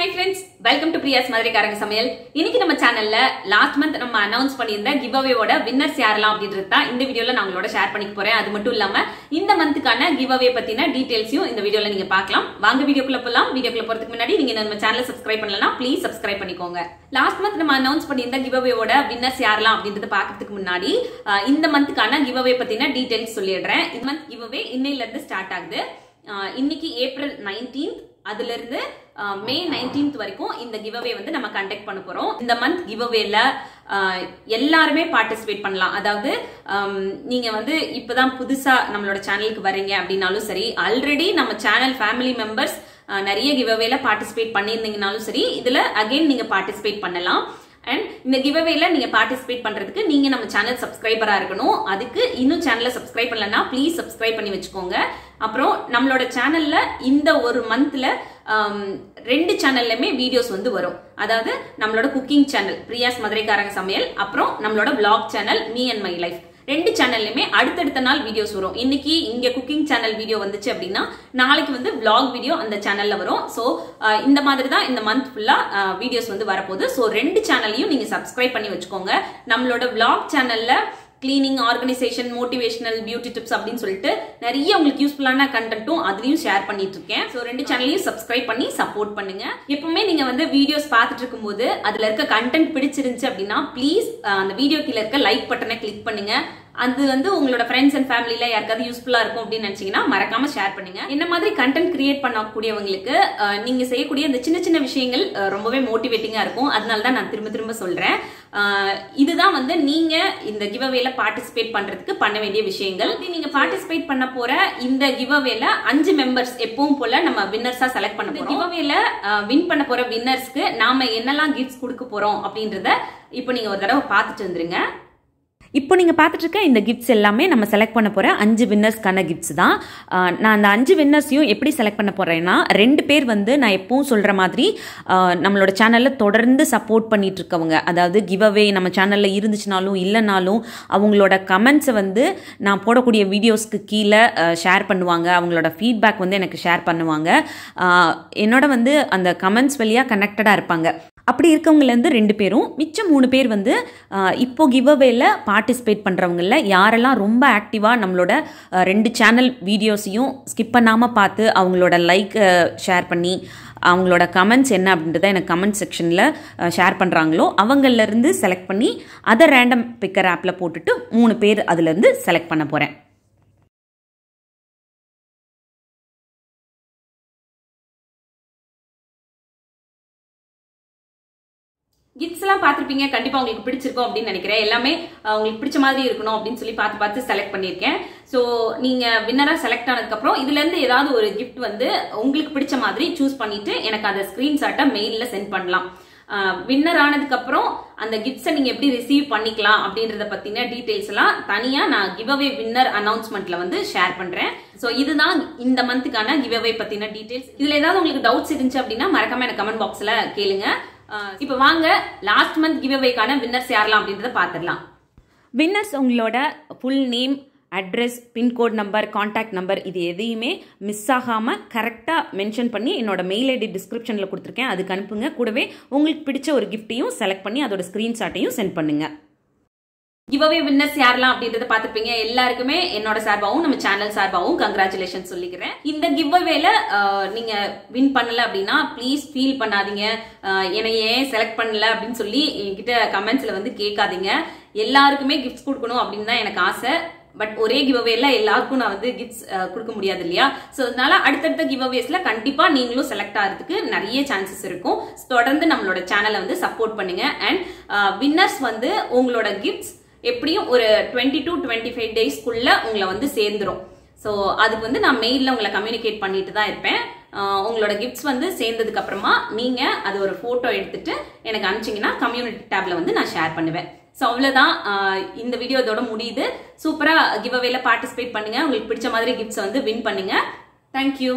Hi friends, welcome to Priya's Madurai Samayal. இன்னைக்கு நம்ம சேனல்ல லாஸ்ட் மந்த் நம்ம அனௌன்ஸ் பண்ணியிருந்த giveaway ஓட வின்னர்ஸ் யாரெல்லாம் அப்படின்றது தான் இந்த வீடியோல நான் உங்களோட ஷேர் பண்ணிக்க போறேன். அது மட்டும் இல்லாம இந்த மந்த்கான giveaway பத்தின டீடைல்ஸையும் இந்த வீடியோல நீங்க பார்க்கலாம். வாங்க வீடியோக்குள்ள போலாம். வீடியோக்குள்ள போறதுக்கு முன்னாடி நீங்க நம்ம சேனலை சப்ஸ்கிரைப் பண்ணலனா ப்ளீஸ் சப்ஸ்கிரைப் பண்ணிக்கோங்க. லாஸ்ட் மந்த் நம்ம அனௌன்ஸ் பண்ணியிருந்த giveaway ஓட வின்னர்ஸ் யாரெல்லாம் அப்படின்றத பார்க்கிறதுக்கு முன்னாடி இந்த மந்த்கான giveaway பத்தின டீடைல்ஸ் சொல்லிடுறேன். இந்த மந்த் giveaway இன்னையில இருந்து ஸ்டார்ட் ஆகுது. இன்னைக்கு ஏப்ரல் 19th அதுல இருந்து மே 19th வரைக்கும் இந்த giveaway வந்து நம்ம கண்டக்ட் பண்ண போறோம். இந்த மந்த் giveawayல எல்லாருமே பார்ட்டிசிபேட் பண்ணலாம். அதாவது நீங்க வந்து இப்பதான் புதுசா நம்மளோட சேனலுக்கு வரீங்க அப்படின்னாலும் சரி, ஆல்ரெடி நம்ம சேனல் ஃபேமிலி மெம்பர்ஸ் நிறைய giveawayல பார்ட்டிசிபேட் பண்ணியிருந்தீங்கனாலும் சரி, இதுல அகைன் நீங்க பார்ட்டிசிபேட் பண்ணலாம். அண்ட் இந்த giveawayல நீங்க பார்ட்டிசிபேட் பண்றதுக்கு நீங்க நம்ம சேனல் சப்ஸ்கிரைபரா இருக்கணும். அதுக்கு இன்னும் சேனலை சப்ஸ்கிரைப் பண்ணலன்னா ப்ளீஸ் சப்ஸ்கிரைப் பண்ணி வச்சுக்கோங்க. அப்புறம் நம்மளோட சேனல்ல இந்த ஒரு மந்த்ல 2 சேனல்லுமே வீடியோஸ் வந்து வரும். அதாவது நம்மளோட குக்கிங் சேனல் பிரியாஸ் மதுரைக்காரங்க சமையல், அப்புறம் நம்மளோட vlog channel me and my life, 2 சேனல்லுமே அடுத்தடுத்த நாள் வீடியோஸ் வரும். இன்னைக்கு இங்க குக்கிங் சேனல் வீடியோ வந்துச்சு அப்படின்னா நாளைக்கு வந்து vlog வீடியோ அந்த சேனல்ல வரும். சோ இந்த மாதிரி தான் இந்த மந்த் ஃபுல்லா வீடியோஸ் வந்து வரப்போகுது. சோ 2 சேனலையும் நீங்க சப்ஸ்கிரைப் பண்ணி வச்சுக்கோங்க. நம்மளோட vlog சேனல்ல cleaning, organisation, motivational, beauty tips அப்படின்னு சொல்லிட்டு நிறைய உங்களுக்கு யூஸ்ஃபுல்லான கண்டென்ட்டும் அதுலயும் ஷேர் பண்ணிட்டு இருக்கேன். சோ 2 சேனலையும் சப்ஸ்கிரைப் பண்ணி சப்போர்ட் பண்ணுங்க. எப்பவுமே நீங்க வந்து வீடியோஸ் பார்த்துட்டு இருக்கும்போது அதுல இருக்க கண்டென்ட் பிடிச்சிருந்துச்சு அப்படின்னா ப்ளீஸ் அந்த வீடியோ கீழ இருக்க லைக் பட்டனை கிளிக் பண்ணுங்க. அது வந்து உங்களோட ஃப்ரெண்ட்ஸ் அண்ட் ஃபேமிலில யாருக்காவது யூஸ்ஃபுல்லா இருக்கும் அப்படின்னு நினைச்சீங்கன்னா மறக்காம ஷேர் பண்ணுங்க. என்ன மாதிரி கண்டென்ட் கிரியேட் பண்ணக்கூடியவங்களுக்கு நீங்க செய்யக்கூடிய இந்த சின்ன சின்ன விஷயங்கள் ரொம்பவே மோட்டிவேட்டிங்கா இருக்கும். அதனாலதான் நான் திரும்ப திரும்ப சொல்றேன். இதுதான் வந்து நீங்க இந்த giveawayல பார்ட்டிசிபேட் பண்றதுக்கு பண்ண வேண்டிய விஷயங்கள். நீங்க பார்ட்டிசிபேட் பண்ண போற இந்த giveawayல 5 மெம்பர்ஸ் எப்பவும் போல நம்ம வின்னர்ஸா செலக்ட் பண்ண போறோம். giveawayல வின் பண்ண போற வின்னர்ஸ்க்கு நாம என்னெல்லாம் கிஃப்ட்ஸ் கொடுக்க போறோம் அப்படின்றத இப்போ நீங்க ஒரு தடவை பார்த்துட்டு வந்துருங்க. இப்போ நீங்கள் பார்த்துட்டு இருக்க இந்த கிஃப்ட்ஸ் எல்லாமே நம்ம செலக்ட் பண்ண போகிற 5 வின்னர்ஸ்க்கான கிஃப்ட்ஸ் தான். நான் அந்த 5 வின்னர்ஸையும் எப்படி செலக்ட் பண்ண போகிறேன்னா, 2 பேர் வந்து நான் எப்பவும் சொல்கிற மாதிரி நம்மளோட சேனலில் தொடர்ந்து சப்போர்ட் பண்ணிட்டு இருக்கவங்க. அதாவது giveaway நம்ம சேனலில் இருந்துச்சுனாலும் இல்லைனாலும் அவங்களோட கமெண்ட்ஸை வந்து நான் போடக்கூடிய வீடியோஸ்க்கு கீழே ஷேர் பண்ணுவாங்க. அவங்களோட ஃபீட்பேக் வந்து எனக்கு ஷேர் பண்ணுவாங்க. என்னோட வந்து அந்த கமெண்ட்ஸ் வழியாக கனெக்டடாக இருப்பாங்க. அப்படி இருக்கவங்கலேருந்து 2 பேரும், மிச்சம் 3 பேர் வந்து இப்போ giveawayல பார்ட்டிசிபேட் பண்ணுறவங்கள யாரெல்லாம் ரொம்ப ஆக்டிவாக நம்மளோட 2 சேனல் வீடியோஸையும் ஸ்கிப் பண்ணாமல் பார்த்து அவங்களோட லைக் ஷேர் பண்ணி அவங்களோட கமெண்ட்ஸ் என்ன அப்படின்றத எனக்கு கமெண்ட் செக்ஷனில் ஷேர் பண்ணுறாங்களோ அவங்கள்லேருந்து செலக்ட் பண்ணி அதை ரேண்டம் பிக்கர் ஆப்பில் போட்டுட்டு 3 பேர் அதுலேருந்து செலக்ட் பண்ண போகிறேன். கிஃப்ட்ஸ் எல்லாம் பார்த்துருப்பீங்க. கண்டிப்பா உங்களுக்கு பிடிச்சிருக்கும் அப்படின்னு நினைக்கிறேன். எல்லாமே உங்களுக்கு பிடிச்ச மாதிரி இருக்கணும் அப்படின்னு சொல்லி பார்த்து செலக்ட் பண்ணியிருக்கேன். ஸோ நீங்க வின்னரா செலக்ட் ஆனதுக்கு அப்புறம் இதுல இருந்து ஏதாவது ஒரு கிஃப்ட் வந்து உங்களுக்கு பிடிச்ச மாதிரி சூஸ் பண்ணிட்டு எனக்கு அந்த ஸ்கிரீன்ஷாட்டை மெயில்ல சென்ட் பண்ணலாம். வின்னர் ஆனதுக்கு அப்புறம் அந்த கிஃப்ட்ஸை நீங்க எப்படி ரிசீவ் பண்ணிக்கலாம் அப்படின்றத பத்தின டீடைல்ஸ் எல்லாம் தனியா நான் giveaway வின்னர் அனௌன்ஸ்மெண்ட்ல வந்து ஷேர் பண்றேன். சோ இதுதான் இந்த மந்த்துக்கான giveaway பத்தின டீடைல்ஸ். இதுல ஏதாவது உங்களுக்கு டவுட்ஸ் இருந்துச்சு அப்படின்னா மறக்காம எனக்கு கமெண்ட் பாக்ஸ்ல கேளுங்க. இப்ப வாங்க லாஸ்ட் மந்த் giveawayக்கான வின்னர்ஸ் யாரெல்லாம் அப்படின்றத பாத்துடலாம். வின்னர்ஸ் உங்களோட full name, address, pincode number, contact number இது எதையுமே மிஸ் ஆகாமல் கரெக்டாக மென்ஷன் பண்ணி என்னோட மெயில் ஐடி டிஸ்கிரிப்ஷனில் கொடுத்துருக்கேன், அதுக்கு அனுப்புங்க. கூடவே உங்களுக்கு பிடிச்ச ஒரு கிஃப்ட்டையும் செலக்ட் பண்ணி அதோட ஸ்க்ரீன்ஷாட்டையும் சென்ட் பண்ணுங்க. giveaway வின்னர்ஸ் யாரெல்லாம் அப்படின்றத பார்த்துப்பீங்க. எல்லாருக்குமே என்னோட சார்பாகவும் நம்ம சேனல் சார்பாகவும் கங்க்ராச்சுலேஷன் சொல்லிக்கிறேன். இந்த giveawayல நீங்க வின் பண்ணல அப்படின்னா ப்ளீஸ் ஃபீல் பண்ணாதீங்க. என்னை ஏன் செலக்ட் பண்ணல அப்படின்னு சொல்லி என்கிட்ட கமெண்ட்ஸ்ல வந்து கேட்காதீங்க. எல்லாருக்குமே கிஃப்ட்ஸ் கொடுக்கணும் அப்படின்னு தான் எனக்கு ஆசை. பட் ஒரே giveawayல எல்லாருக்கும் நான் வந்து கிஃப்ட்ஸ் கொடுக்க முடியாது இல்லையா? ஸோ அதனால அடுத்தடுத்த giveawaysல கண்டிப்பா நீங்களும் செலக்ட் ஆகிறதுக்கு நிறைய சான்சஸ் இருக்கும். தொடர்ந்து நம்மளோட சேனலை வந்து சப்போர்ட் பண்ணுங்க. அண்ட் வின்னர்ஸ் வந்து உங்களோட கிஃப்ட்ஸ் எப்படியும் ஒரு 20 to 25 டேஸ்க்குள்ள உங்களை வந்து சேர்ந்துரும். ஸோ அதுக்கு வந்து நான் மெயிலில் உங்களை கம்யூனிகேட் பண்ணிட்டு தான் இருப்பேன். உங்களோட கிஃப்ட்ஸ் வந்து சேர்ந்ததுக்கு அப்புறமா நீங்க அது ஒரு போட்டோ எடுத்துட்டு எனக்கு அனுப்பிச்சிங்கன்னா கம்யூனிட்டி டேப்ல வந்து நான் ஷேர் பண்ணுவேன். ஸோ அவ்வளோதான், இந்த வீடியோ இதோட முடியுது. சூப்பராக giveawayல பார்ட்டிசிபேட் பண்ணுங்க. உங்களுக்கு பிடிச்ச மாதிரி கிஃப்ட்ஸ் வந்து வின் பண்ணுங்க. தேங்க்யூ.